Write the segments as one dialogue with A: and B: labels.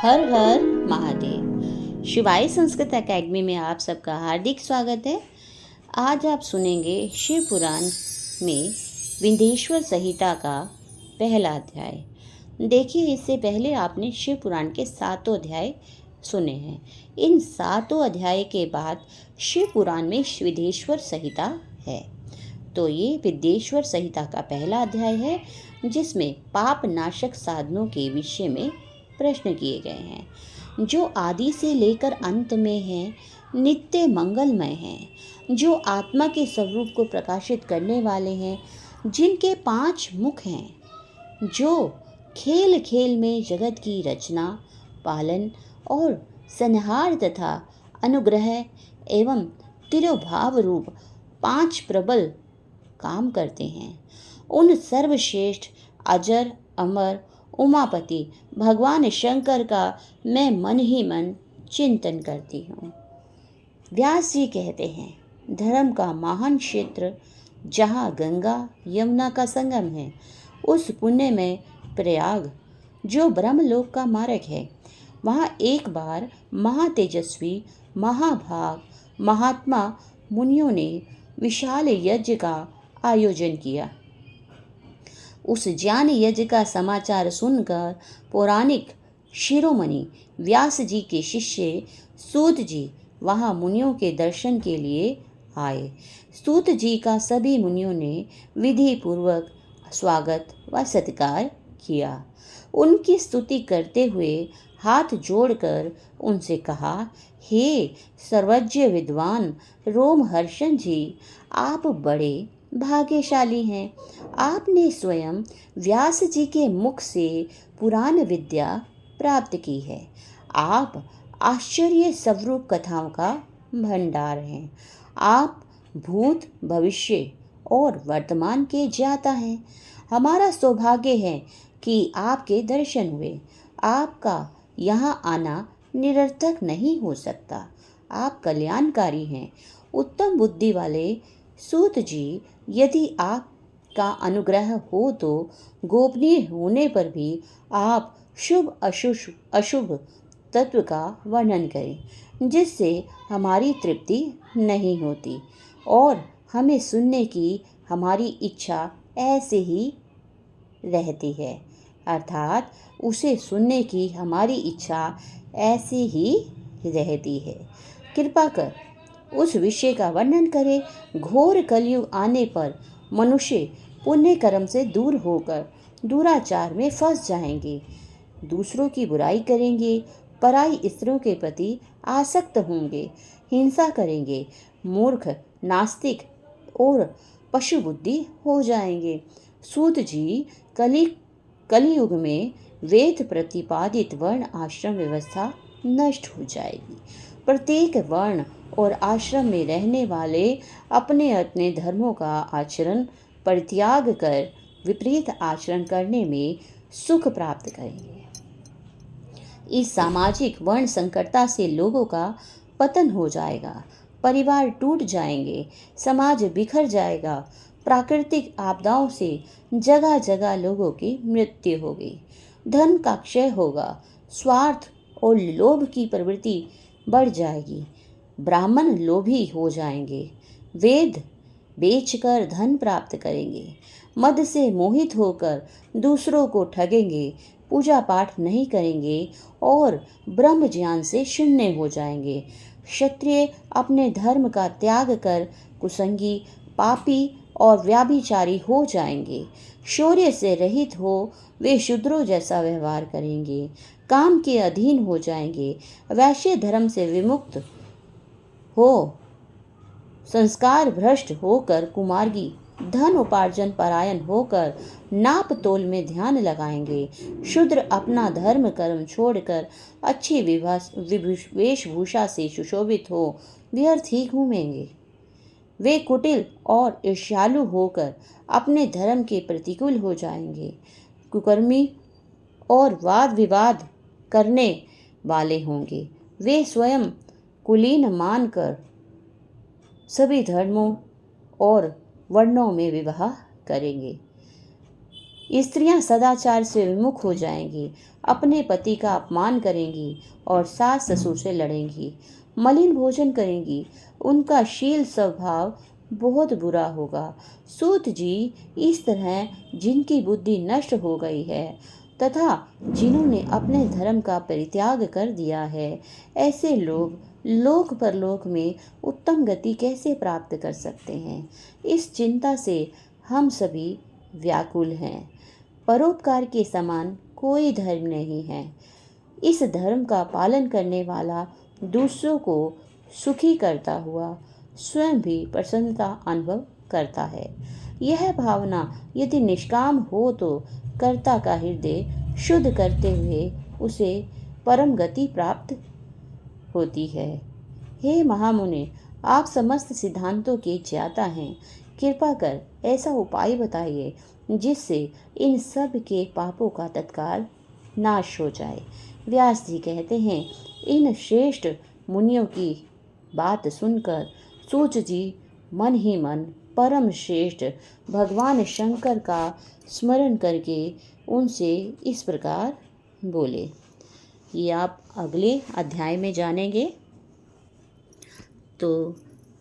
A: हर हर महादेव। शिवाय संस्कृत एकेडमी में आप सबका हार्दिक स्वागत है। आज आप सुनेंगे शिव पुराण में विंध्येश्वर संहिता का पहला अध्याय। देखिए, इससे पहले आपने शिव पुराण के 7 अध्याय सुने हैं। इन 7 अध्याय के बाद शिव पुराण में विंध्येश्वर संहिता है। तो ये विंध्येश्वर संहिता का पहला अध्याय है, जिसमें पाप नाशक साधनों के विषय में प्रश्न किए गए हैं, जो आदि से लेकर अंत में हैं, नित्य मंगलमय हैं, जो आत्मा के स्वरूप को प्रकाशित करने वाले हैं, जिनके 5 मुख हैं, जो खेल खेल में जगत की रचना, पालन और संहार तथा अनुग्रह एवं तिरोभाव रूप 5 प्रबल काम करते हैं। उन सर्वश्रेष्ठ अजर अमर उमापति भगवान शंकर का मैं मन ही मन चिंतन करती हूँ। व्यास जी कहते हैं, धर्म का महान क्षेत्र जहाँ गंगा यमुना का संगम है, उस पुण्य में प्रयाग जो ब्रह्मलोक का मार्ग है, वहाँ एक बार महातेजस्वी महाभाग महात्मा मुनियों ने विशाल यज्ञ का आयोजन किया। उस ज्ञान यज्ञ का समाचार सुनकर पौराणिक शिरोमणि व्यास जी के शिष्य सूत जी वहाँ मुनियों के दर्शन के लिए आए। सूत जी का सभी मुनियों ने विधि पूर्वक स्वागत व सत्कार किया। उनकी स्तुति करते हुए हाथ जोड़कर उनसे कहा, हे सर्वज्ञ विद्वान रोमहर्षण जी, आप बड़े भाग्यशाली हैं। आपने स्वयं व्यास जी के मुख से पुराण विद्या प्राप्त की है। आप आश्चर्य स्वरूप कथाओं का भंडार हैं। आप भूत भविष्य और वर्तमान के ज्ञाता हैं। हमारा सौभाग्य है कि आपके दर्शन हुए। आपका यहाँ आना निरर्थक नहीं हो सकता। आप कल्याणकारी हैं। उत्तम बुद्धि वाले सूत जी, यदि आपका अनुग्रह हो तो गोपनीय होने पर भी आप शुभ अशुभ तत्व का वर्णन करें, जिससे हमारी तृप्ति नहीं होती और हमें सुनने की हमारी इच्छा ऐसे ही रहती है। अर्थात उसे सुनने की हमारी इच्छा ऐसे ही रहती है। कृपा कर उस विषय का वर्णन करें। घोर कलयुग आने पर मनुष्य पुण्य कर्म से दूर होकर दुराचार में फंस जाएंगे, दूसरों की बुराई करेंगे, पराई स्त्रियों के प्रति आसक्त होंगे, हिंसा करेंगे, मूर्ख नास्तिक और पशु बुद्धि हो जाएंगे। सूत जी, कलियुग में वेद प्रतिपादित वर्ण आश्रम व्यवस्था नष्ट हो जाएगी। प्रत्येक वर्ण और आश्रम में रहने वाले अपने अपने धर्मों का आचरण परित्याग कर विपरीत आचरण करने में सुख प्राप्त करेंगे। इस सामाजिक वर्ण संकरता से लोगों का पतन हो जाएगा, परिवार टूट जाएंगे, समाज बिखर जाएगा, प्राकृतिक आपदाओं से जगह जगह लोगों की मृत्यु होगी, धन का क्षय होगा, स्वार्थ और लोभ की प्रवृत्ति बढ़ जाएगी, ब्राह्मण लोभी हो जाएंगे, वेद बेचकर धन प्राप्त करेंगे, मद से मोहित होकर दूसरों को ठगेंगे, पूजा पाठ नहीं करेंगे और ब्रह्म ज्ञान से शून्य हो जाएंगे। क्षत्रिय अपने धर्म का त्याग कर कुसंगी, पापी और व्याभिचारी हो जाएंगे। शौर्य से रहित हो वे शूद्रों जैसा व्यवहार करेंगे, काम के अधीन हो जाएंगे, वैश्य धर्म से विमुक्त हो संस्कार भ्रष्ट होकर कुमार्गी, धन उपार्जन परायण होकर नाप तोल में ध्यान लगाएंगे। शूद्र अपना धर्म कर्म छोड़कर अच्छी वेशभूषा से सुशोभित हो व्यर्थ ही घूमेंगे। वे कुटिल और ईर्ष्यालु होकर अपने धर्म के प्रतिकूल हो जाएंगे। कुकर्मी और वाद विवाद करने वाले होंगे। वे स्वयं कुलीन मानकर सभी धर्मों और वर्णों में विवाह करेंगे। स्त्रियां सदाचार से विमुख हो जाएंगी, अपने पति का अपमान करेंगी और सास ससुर से लड़ेंगी, मलिन भोजन करेंगी। उनका शील स्वभाव बहुत बुरा होगा। सूत जी, इस तरह जिनकी बुद्धि नष्ट हो गई है तथा जिन्होंने अपने धर्म का परित्याग कर दिया है, ऐसे लोग लोक परलोक में उत्तम गति कैसे प्राप्त कर सकते हैं? इस चिंता से हम सभी व्याकुल हैं। परोपकार के समान कोई धर्म नहीं है। इस धर्म का पालन करने वाला दूसरों को सुखी करता हुआ स्वयं भी प्रसन्नता अनुभव करता है। यह भावना यदि निष्काम हो तो कर्ता का हृदय शुद्ध करते हुए उसे परम गति प्राप्त होती है। हे महामुनि, आप समस्त सिद्धांतों के ज्ञाता हैं। कृपा कर ऐसा उपाय बताइए जिससे इन सब के पापों का तत्काल नाश हो जाए। व्यास जी कहते हैं, इन श्रेष्ठ मुनियों की बात सुनकर सूत जी मन ही मन परम श्रेष्ठ भगवान शंकर का स्मरण करके उनसे इस प्रकार बोले। ये आप अगले अध्याय में जानेंगे। तो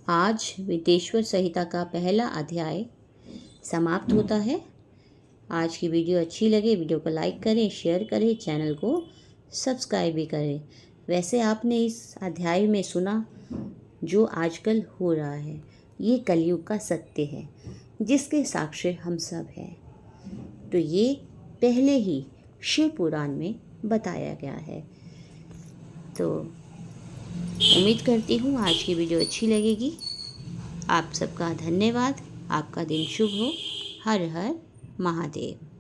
A: आज विदेश्वर संहिता का पहला अध्याय समाप्त होता है। आज की वीडियो अच्छी लगे वीडियो को लाइक करें, शेयर करें, चैनल को सब्सक्राइब भी करें। वैसे आपने इस अध्याय में सुना जो आजकल हो रहा है, ये कलयुग का सत्य है जिसके साक्षी हम सब हैं। तो ये पहले ही शिव पुराण में बताया गया है। तो उम्मीद करती हूँ आज की वीडियो अच्छी लगेगी। आप सबका धन्यवाद। आपका दिन शुभ हो। हर हर महादेव।